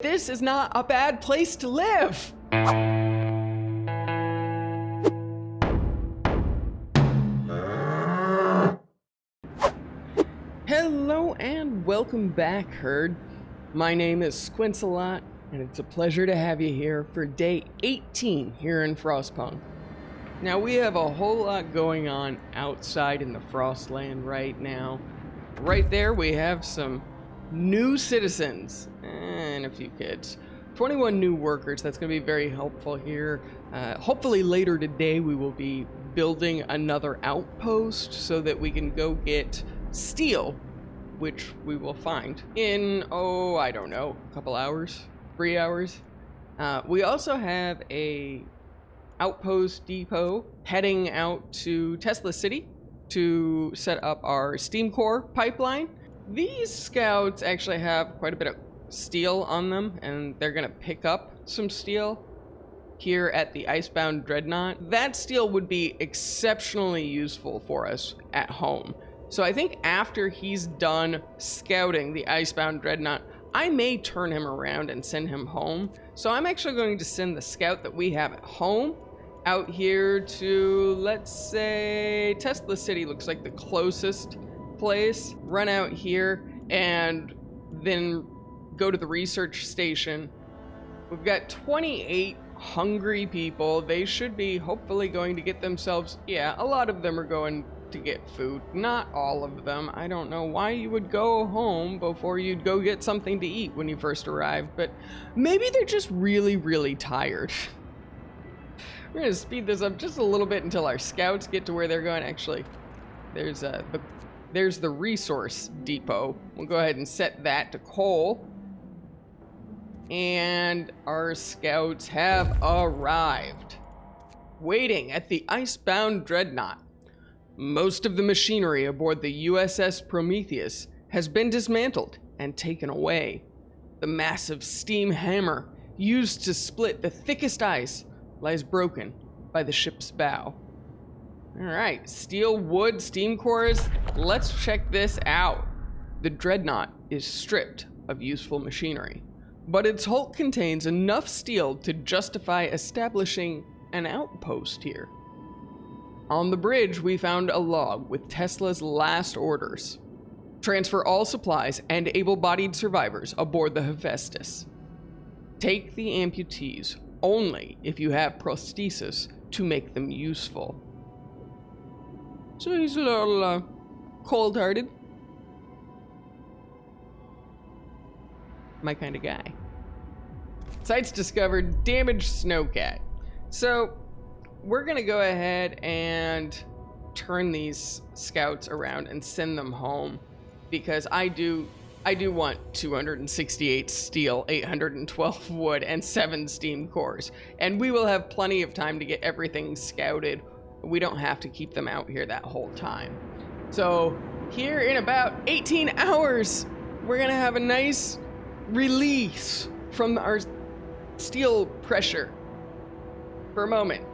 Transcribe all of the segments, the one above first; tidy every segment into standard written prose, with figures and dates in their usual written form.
This is not a bad place to live. Hello and welcome back, herd. My name is Squincelot, and it's a pleasure to have you here for day 18 here in Frostpunk. Now, we have a whole lot going on outside in the Frostland right now. Right there, we have some new citizens and a few kids. 21 new workers. That's going to be very helpful here. Hopefully later today we will be building another outpost so that we can go get steel, which we will find in, I don't know, a couple hours, 3 hours. We also have a outpost depot heading out to Tesla City to set up our steam core pipeline. These scouts actually have quite a bit of steel on them, and they're gonna pick up some steel here at the Icebound Dreadnought. That steel would be exceptionally useful for us at home. So I think after he's done scouting the Icebound Dreadnought, I may turn him around and send him home. So I'm actually going to send the scout that we have at home out here to, let's say, Tesla City looks like the closest place. Run out here and then go to the research station. We've got 28 hungry people. They should be hopefully going to get themselves, a lot of them are going to get food. Not all of them. I don't know why you would go home before you'd go get something to eat when you first arrived, but maybe they're just really, really tired. We're gonna speed this up just a little bit until our scouts get to where they're going. Actually, there's the resource depot. We'll go ahead and set that to coal. And our scouts have arrived, waiting at the Icebound Dreadnought. Most of the machinery aboard the USS Prometheus has been dismantled and taken away. The massive steam hammer used to split the thickest ice lies broken by the ship's bow. All right, steel, wood, steam cores, let's check this out. The Dreadnought is stripped of useful machinery, but its hull contains enough steel to justify establishing an outpost here. On the bridge, we found a log with Tesla's last orders. Transfer all supplies and able-bodied survivors aboard the Hephaestus. Take the amputees only if you have prosthesis to make them useful. So he's a little cold-hearted. My kind of guy. Sites discovered, damaged snowcat. So we're gonna go ahead and turn these scouts around and send them home, because I do want 268 steel, 812 wood, and 7 steam cores, and we will have plenty of time to get everything scouted. We don't have to keep them out here that whole time. So here in about 18 hours, we're gonna have a nice release from our steel pressure for a moment.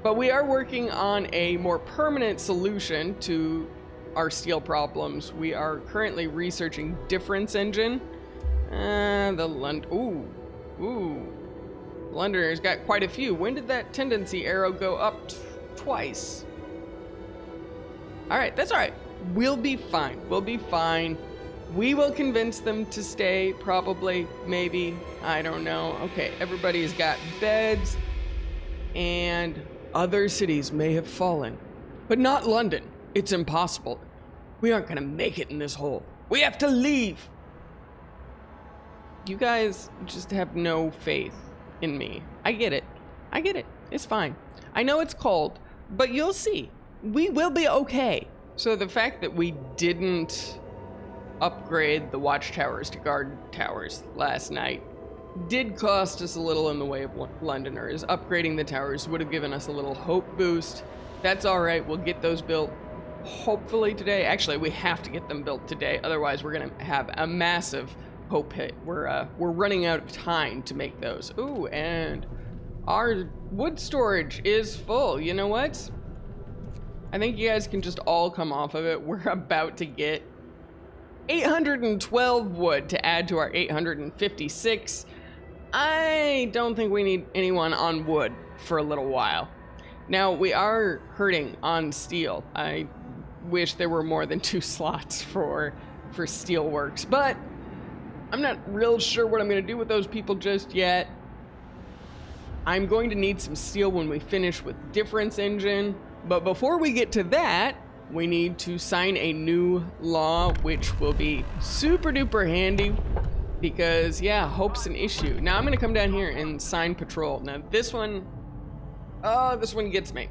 But we are working on a more permanent solution to our steel problems. We are currently researching difference engine. Londoners got quite a few. When did that tendency arrow go up twice? All right, that's all right. We'll be fine. We'll be fine. We will convince them to stay, probably, maybe. I don't know. Okay, everybody's got beds, and other cities may have fallen, but not London. It's impossible. We aren't gonna make it in this hole. We have to leave. You guys just have no faith in me. I get it. I get it. It's fine. I know it's cold, but you'll see. We will be okay. So the fact that we didn't upgrade the watchtowers to guard towers last night did cost us a little in the way of Londoners. Upgrading the towers would have given us a little hope boost. That's all right. We'll get those built hopefully today. Actually, we have to get them built today. Otherwise, we're gonna have a massive hope hit. We're running out of time to make those. Ooh, and our wood storage is full. You know what? I think you guys can just all come off of it. We're about to get 812 wood to add to our 856. I don't think we need anyone on wood for a little while. Now, we are hurting on steel. I wish there were more than 2 slots for steelworks, but I'm not real sure what I'm going to do with those people just yet. I'm going to need some steel when we finish with Difference Engine, but before we get to that, we need to sign a new law, which will be super duper handy because, yeah, hope's an issue. Now I'm going to come down here and sign patrol. Now this one gets me.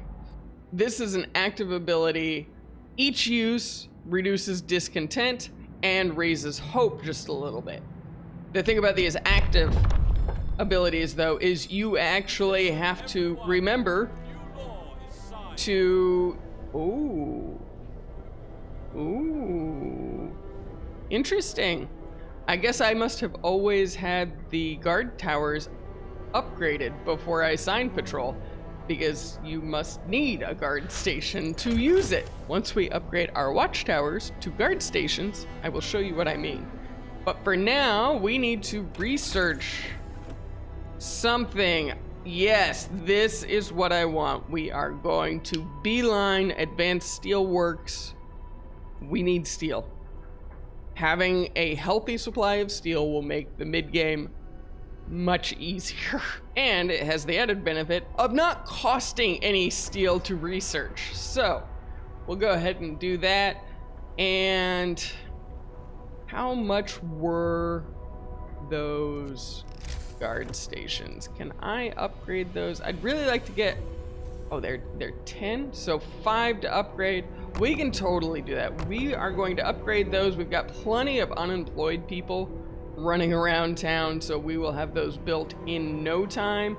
This is an active ability. Each use reduces discontent and raises hope just a little bit. The thing about these active abilities, though, is you actually have to remember to... Ooh. Interesting. I guess I must have always had the guard towers upgraded before I signed patrol, because you must need a guard station to use it. Once we upgrade our watchtowers to guard stations, I will show you what I mean. But for now, we need to research something. Yes, this is what I want. We are going to beeline Advanced Steelworks. We need steel. Having a healthy supply of steel will make the mid-game much easier. And it has the added benefit of not costing any steel to research. So, we'll go ahead and do that. And how much were those guard stations? Can I upgrade those? I'd really like to get... Oh, they're 10, so 5 to upgrade. We can totally do that. We are going to upgrade those. We've got plenty of unemployed people running around town, so we will have those built in no time.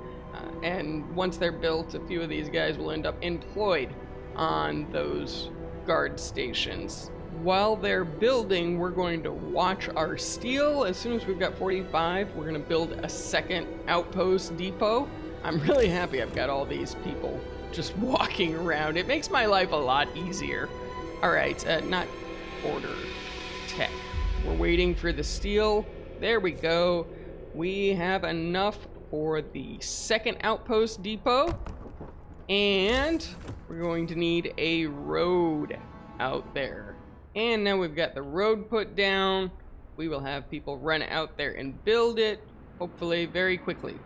And once they're built, a few of these guys will end up employed on those guard stations. While they're building, we're going to watch our steel. As soon as we've got 45, we're going to build a second outpost depot. I'm really happy I've got all these people just walking around. It makes my life a lot easier. All right, not order tech. We're waiting for the steel. There we go. We have enough for the second outpost depot. And we're going to need a road out there. And now we've got the road put down. We will have people run out there and build it, hopefully very quickly.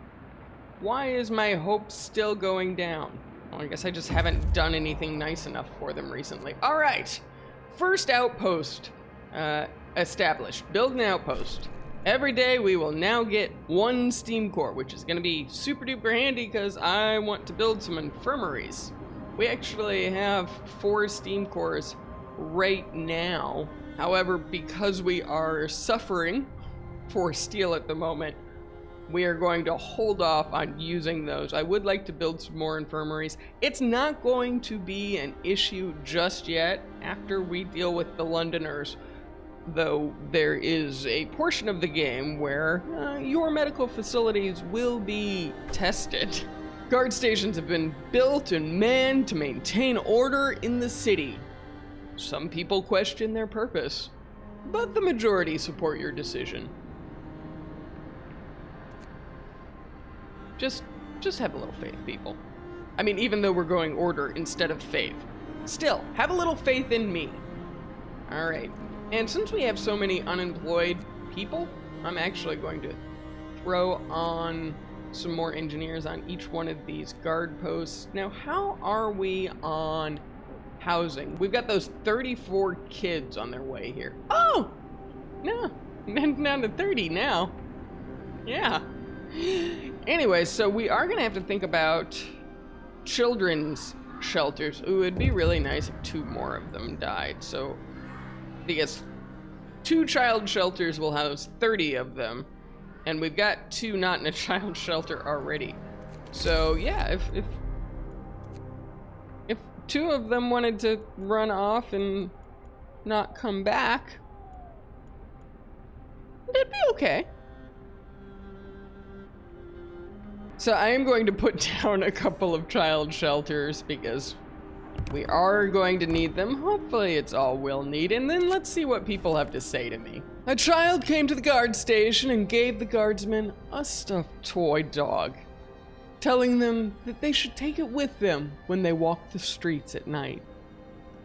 Why is my hope still going down? Well, I guess I just haven't done anything nice enough for them recently. All right, first outpost established. Build an outpost. Every day we will now get 1 steam core, which is going to be super duper handy because I want to build some infirmaries. We actually have 4 steam cores right now. However, because we are suffering for steel at the moment, we are going to hold off on using those. I would like to build some more infirmaries. It's not going to be an issue just yet after we deal with the Londoners, though there is a portion of the game where your medical facilities will be tested. Guard stations have been built and manned to maintain order in the city. Some people question their purpose, but the majority support your decision. Just have a little faith, people. I mean, even though we're going order instead of faith, still, have a little faith in me. All right, and since we have so many unemployed people, I'm actually going to throw on some more engineers on each one of these guard posts. Now, how are we on housing? We've got those 34 kids on their way here. Oh, no, down to 30 now. Yeah. Anyway, so we are gonna have to think about children's shelters. Ooh, it'd be really nice if 2 more of them died. So I guess 2 child shelters will house 30 of them, and we've got 2 not in a child shelter already. So yeah, if 2 of them wanted to run off and not come back, that'd be okay. So I am going to put down a couple of child shelters because We are going to need them. Hopefully it's all we'll need, and then let's see what people have to say to me. A child came to the guard station and gave the guardsmen a stuffed toy dog, telling them that they should take it with them when they walk the streets at night.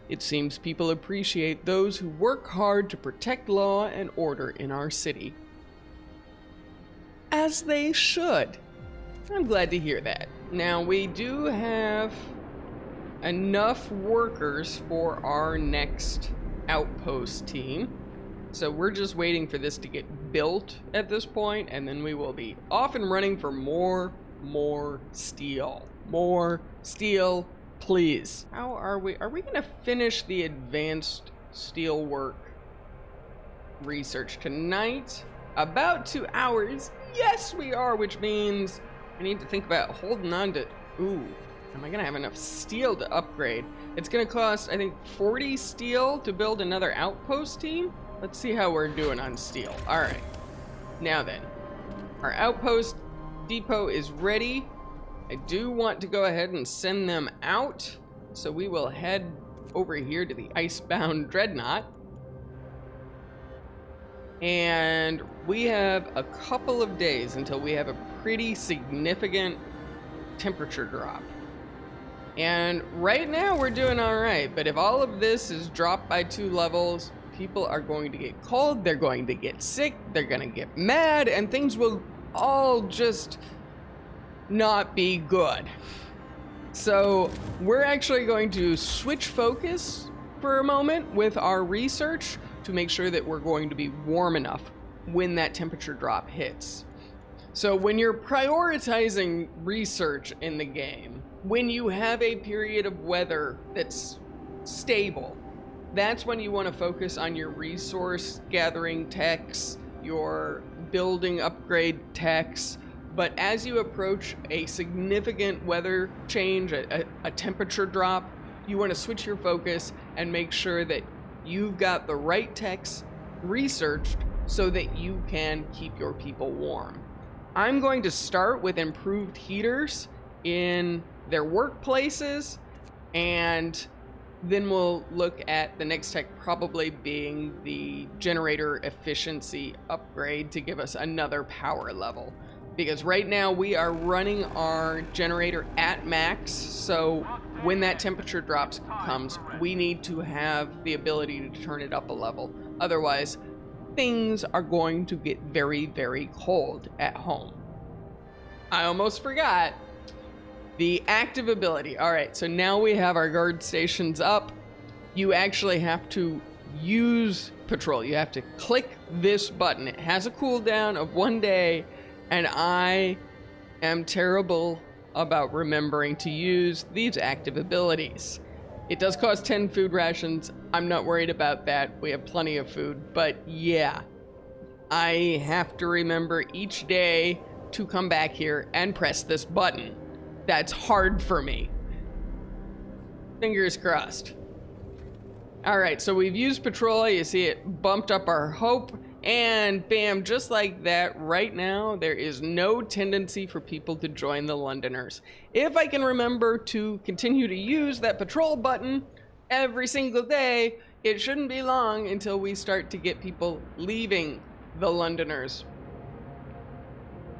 It seems people appreciate those who work hard to protect law and order in our city. As they should. I'm glad to hear that. Now, we do have enough workers for our next outpost team. So we're just waiting for this to get built at this point, and then we will be off and running for more steel. More steel, please. How are we? Are we gonna finish the advanced steel work research tonight? About 2 hours. Yes, we are, which means I need to think about holding on to, ooh, am I gonna have enough steel to upgrade? It's gonna cost, I think, 40 steel to build another outpost team. Let's see how we're doing on steel. All right, now then, our outpost depot is ready. I do want to go ahead and send them out. So we will head over here to the Icebound Dreadnought. And we have a couple of days until we have a pretty significant temperature drop. And right now we're doing all right, but if all of this is dropped by 2 levels, people are going to get cold, they're going to get sick, they're going to get mad, and things will all just not be good. So we're actually going to switch focus for a moment with our research to make sure that we're going to be warm enough when that temperature drop hits. So when you're prioritizing research in the game, when you have a period of weather that's stable, that's when you want to focus on your resource gathering techs, your building upgrade techs. But as you approach a significant weather change, a temperature drop, you want to switch your focus and make sure that you've got the right techs researched so that you can keep your people warm. I'm going to start with improved heaters in their workplaces, and then we'll look at the next tech probably being the generator efficiency upgrade to give us another power level. Because right now we are running our generator at max, so when that temperature drops comes, we need to have the ability to turn it up a level. Otherwise, things are going to get very, very cold at home. I almost forgot the active ability. All right, so now we have our guard stations up. You actually have to use patrol. You have to click this button. It has a cooldown of 1 day, and I am terrible about remembering to use these active abilities. It does cost 10 food rations. I'm not worried about that. We have plenty of food, but yeah, I have to remember each day to come back here and press this button. That's hard for me. Fingers crossed. All right, so we've used patrol. You see it bumped up our hope, and bam, just like that, right now, there is no tendency for people to join the Londoners. If I can remember to continue to use that patrol button every single day, it shouldn't be long until we start to get people leaving the Londoners.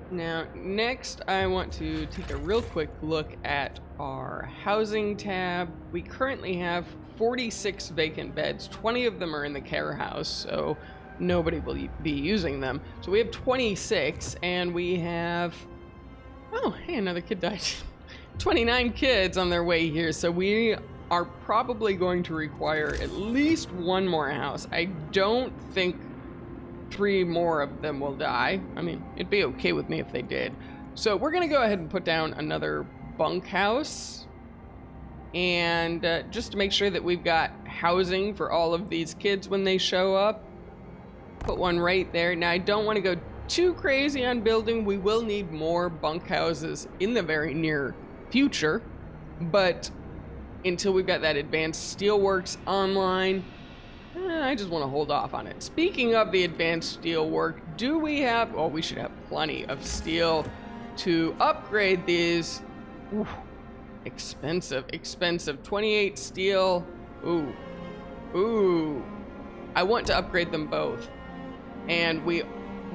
Now, next, I want to take a real quick look at our housing tab. We currently have 46 vacant beds. 20 of them are in the care house, so nobody will be using them. So we have 26, and we have, oh, hey, another kid died. 29 kids on their way here, so we are probably going to require at least 1 more house. I don't think 3 more of them will die. I mean, it'd be okay with me if they did. So we're gonna go ahead and put down another bunkhouse, and just to make sure that we've got housing for all of these kids when they show up. Put one right there. Now, I don't want to go too crazy on building. We will need more bunkhouses in the very near future, but until we've got that advanced steelworks online, I just want to hold off on it. Speaking of the advanced steelwork, do we have, well, we should have plenty of steel to upgrade these. Oof. Expensive, expensive. 28 steel. Ooh. Ooh. I want to upgrade them both. And we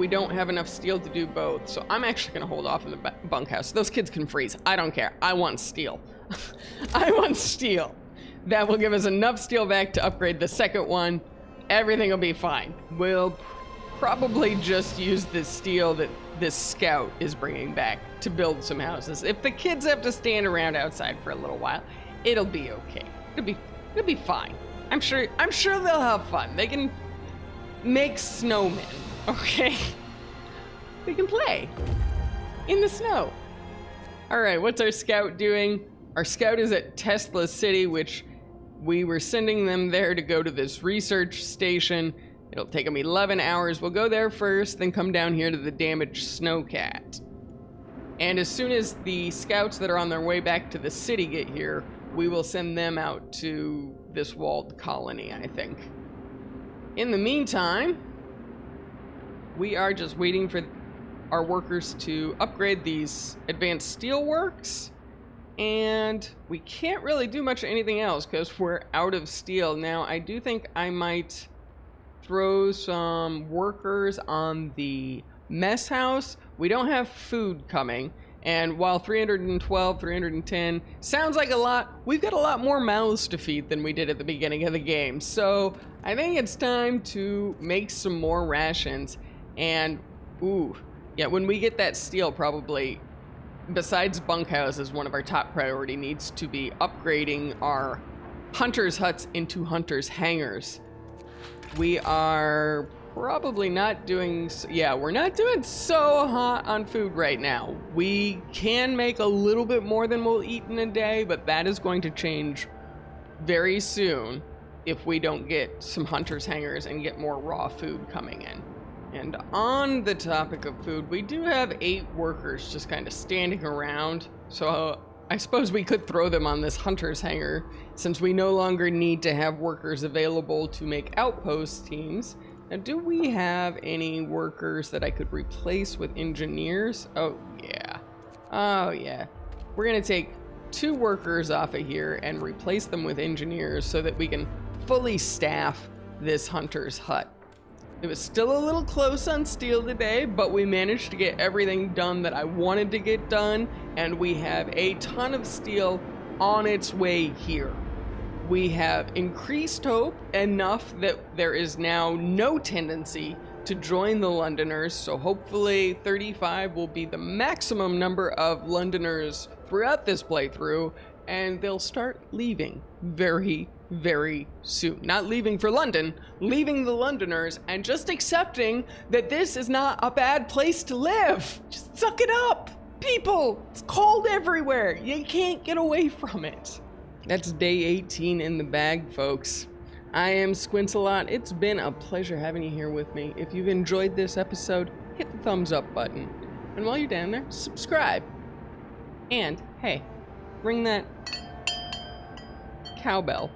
don't have enough steel to do both. So I'm actually going to hold off in the bunkhouse. Those kids can freeze. I don't care. I want steel. I want steel. That will give us enough steel back to upgrade the second one. Everything will be fine. We'll probably just use the steel that this scout is bringing back to build some houses. If the kids have to stand around outside for a little while, it'll be okay. It'll be fine. I'm sure they'll have fun. They can make snowmen, okay? They can play in the snow. All right, what's our scout doing? Our scout is at Tesla City, which we were sending them there to go to this research station. It'll take them 11 hours. We'll go there first, then come down here to the damaged snowcat. And as soon as the scouts that are on their way back to the city get here, we will send them out to this walled colony, I think. In the meantime, we are just waiting for our workers to upgrade these advanced steelworks. And we can't really do much of anything else because we're out of steel. Now, I do think I might throw some workers on the mess house. We don't have food coming, and while 312, 310 sounds like a lot, we've got a lot more mouths to feed than we did at the beginning of the game. So I think it's time to make some more rations. And ooh, yeah, when we get that steel, probably besides bunkhouses, one of our top priority needs to be upgrading our hunters' huts into hunters' hangars. We are probably not doing, we're not doing so hot on food right now. We can make a little bit more than we'll eat in a day, but that is going to change very soon if we don't get some hunters' hangars and get more raw food coming in. And on the topic of food, we do have 8 workers just kind of standing around, so I suppose we could throw them on this hunter's hangar since we no longer need to have workers available to make outpost teams. Now, do we have any workers that I could replace with engineers? Oh, yeah. Oh, yeah. We're going to take 2 workers off of here and replace them with engineers so that we can fully staff this hunter's hut. It was still a little close on steel today, but we managed to get everything done that I wanted to get done, and we have a ton of steel on its way here. We have increased hope enough that there is now no tendency to join the Londoners, so hopefully 35 will be the maximum number of Londoners throughout this playthrough, and they'll start leaving very, very soon. Not leaving for London, leaving the Londoners and just accepting that this is not a bad place to live. Just suck it up, people. It's cold everywhere. You can't get away from it. That's day 18 in the bag, folks. I am Squincelot. It's been a pleasure having you here with me. If you've enjoyed this episode, hit the thumbs up button. And while you're down there, subscribe. And hey, ring that cowbell.